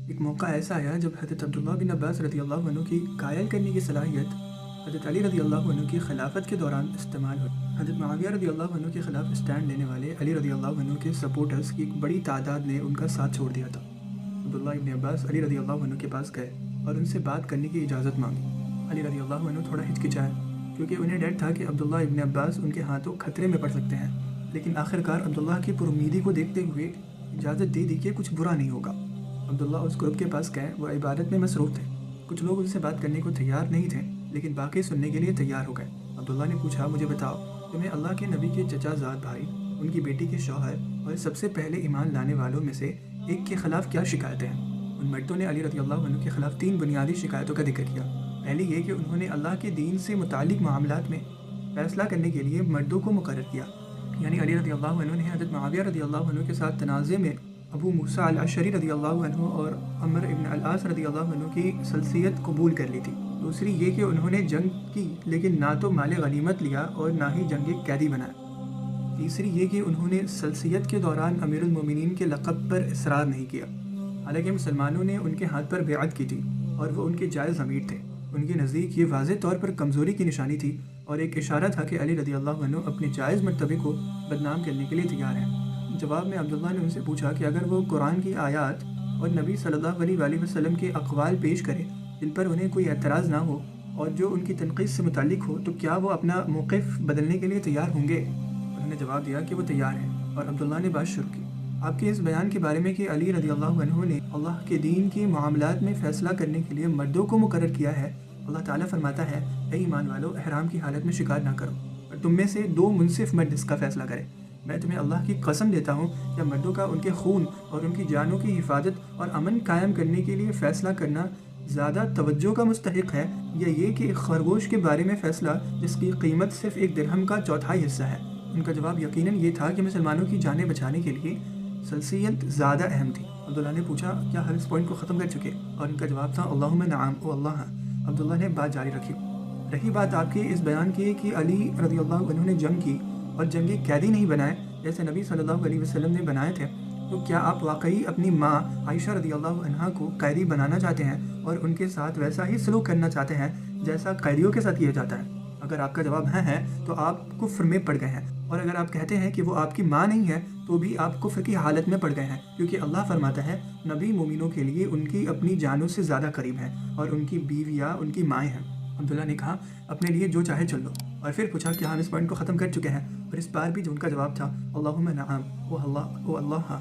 ایک موقع ایسا آیا جب حضرت عبداللہ بن عباس رضی اللہ عنہ کی قائل کرنے کی صلاحیت حضرت علی رضی اللہ عنہ کی خلافت کے دوران استعمال ہوئی۔ حضرت معاویہ رضی اللہ عنہ کے خلاف اسٹینڈ لینے والے علی رضی اللہ عنہ کے سپورٹرز کی ایک بڑی تعداد نے ان کا ساتھ چھوڑ دیا تھا۔ عبداللہ بن عباس علی رضی اللہ عنہ کے پاس گئے اور ان سے بات کرنے کی اجازت مانگی۔ علی رضی اللہ عنہ تھوڑا ہچکچائے کیونکہ انہیں ڈر تھا کہ عبداللہ بن عباس ان کے ہاتھوں خطرے میں پڑ سکتے ہیں، لیکن آخرکار عبداللہ کی پرامیدی کو دیکھتے ہوئے اجازت دے دی کہ کچھ برا نہیں ہوگا۔ عبداللہ اس گروپ کے پاس گئے، وہ عبادت میں مصروف تھے۔ کچھ لوگ ان سے بات کرنے کو تیار نہیں تھے، لیکن باقی سننے کے لیے تیار ہو گئے۔ عبداللہ نے پوچھا، مجھے بتاؤ، تمہیں اللہ کے نبی کے چچا زاد بھائی، ان کی بیٹی کے شوہر اور سب سے پہلے ایمان لانے والوں میں سے ایک کے خلاف کیا شکایتیں ہیں؟ ان مردوں نے علی رضی اللہ عنہ کے خلاف 3 بنیادی شکایتوں کا ذکر کیا۔ پہلی یہ کہ انہوں نے اللہ کے دین سے متعلق معاملات میں فیصلہ کرنے کے لیے مردوں کو مقرر کیا، یعنی علی رضی اللہ عنہ نے حضرت معاویہ رضی اللہ عنہ کے ساتھ تنازع میں ابو موسیٰ الاشعری رضی اللہ عنہ اور عمر ابن العاص رضی اللہ عنہ کی سلسیت قبول کر لی تھی۔ دوسری یہ کہ انہوں نے جنگ کی لیکن نہ تو مال غنیمت لیا اور نہ ہی جنگ قیدی بنایا۔ تیسری یہ کہ انہوں نے سلسیت کے دوران امیر المومنین کے لقب پر اصرار نہیں کیا، حالانکہ مسلمانوں نے ان کے ہاتھ پر بیعت کی تھی اور وہ ان کے جائز امیر تھے۔ ان کے نزدیک یہ واضح طور پر کمزوری کی نشانی تھی اور ایک اشارہ تھا کہ علی رضی اللہ عنہ اپنے جائز مرتبے کو بدنام کرنے کے لیے تیار ہیں۔ جواب میں عبداللہ نے ان سے پوچھا کہ اگر وہ قرآن کی آیات اور نبی صلی اللہ علیہ وآلہ وسلم کے اقوال پیش کریں جن پر انہیں کوئی اعتراض نہ ہو اور جو ان کی تنقید سے متعلق ہو، تو کیا وہ اپنا موقف بدلنے کے لیے تیار ہوں گے؟ انہوں نے جواب دیا کہ وہ تیار ہیں، اور عبداللہ نے بات شروع کی، آپ کے اس بیان کے بارے میں کہ علی رضی اللہ عنہ نے اللہ کے دین کے معاملات میں فیصلہ کرنے کے لیے مردوں کو مقرر کیا ہے۔ اللہ تعالیٰ فرماتا ہے، اے ایمان والو، احرام کی حالت میں شکار نہ کرو، اور تم میں سے 2 منصف مرد اس کا فیصلہ کریں۔ میں تمہیں اللہ کی قسم دیتا ہوں کہ مردوں کا ان کے خون اور ان کی جانوں کی حفاظت اور امن قائم کرنے کے لیے فیصلہ کرنا زیادہ توجہ کا مستحق ہے، یا یہ کہ ایک خرگوش کے بارے میں فیصلہ جس کی قیمت صرف 1 درہم کا 1/4 حصہ ہے۔ ان کا جواب یقیناً یہ تھا کہ مسلمانوں کی جانیں بچانے کے لیے سلسیت زیادہ اہم تھی۔ عبداللہ نے پوچھا، کیا ہم اس پوائنٹ کو ختم کر چکے؟ اور ان کا جواب تھا، اللہم نعم او اللہ۔ عبداللہ نے بات جاری رکھی، رہی بات آپ کے اس بیان کی کہ علی رضی اللہ عنہ نے جنگ کی اور جنگی قیدی نہیں بنائے جیسے نبی صلی اللہ علیہ وسلم نے بنائے تھے، تو کیا آپ واقعی اپنی ماں عائشہ رضی اللہ عنہا کو قیدی بنانا چاہتے ہیں اور ان کے ساتھ ویسا ہی سلوک کرنا چاہتے ہیں جیسا قیدیوں کے ساتھ کیا جاتا ہے؟ اگر آپ کا جواب ہاں ہے تو آپ کفر میں پڑ گئے ہیں، اور اگر آپ کہتے ہیں کہ وہ آپ کی ماں نہیں ہے تو بھی آپ کفر کی حالت میں پڑ گئے ہیں، کیونکہ اللہ فرماتا ہے نبی مومنوں کے لیے ان کی اپنی جانوں سے زیادہ قریب ہیں اور ان کی بیویاں ان کی مائیں ہیں۔ عبداللہ نے کہا، اپنے لیے جو چاہے چل لو، اور پھر پوچھا کہ ہم اس پوائنٹ کو ختم کر چکے ہیں، اور اس بار بھی جو ان کا جواب تھا، اللہم نعم او اللہ او اللہ۔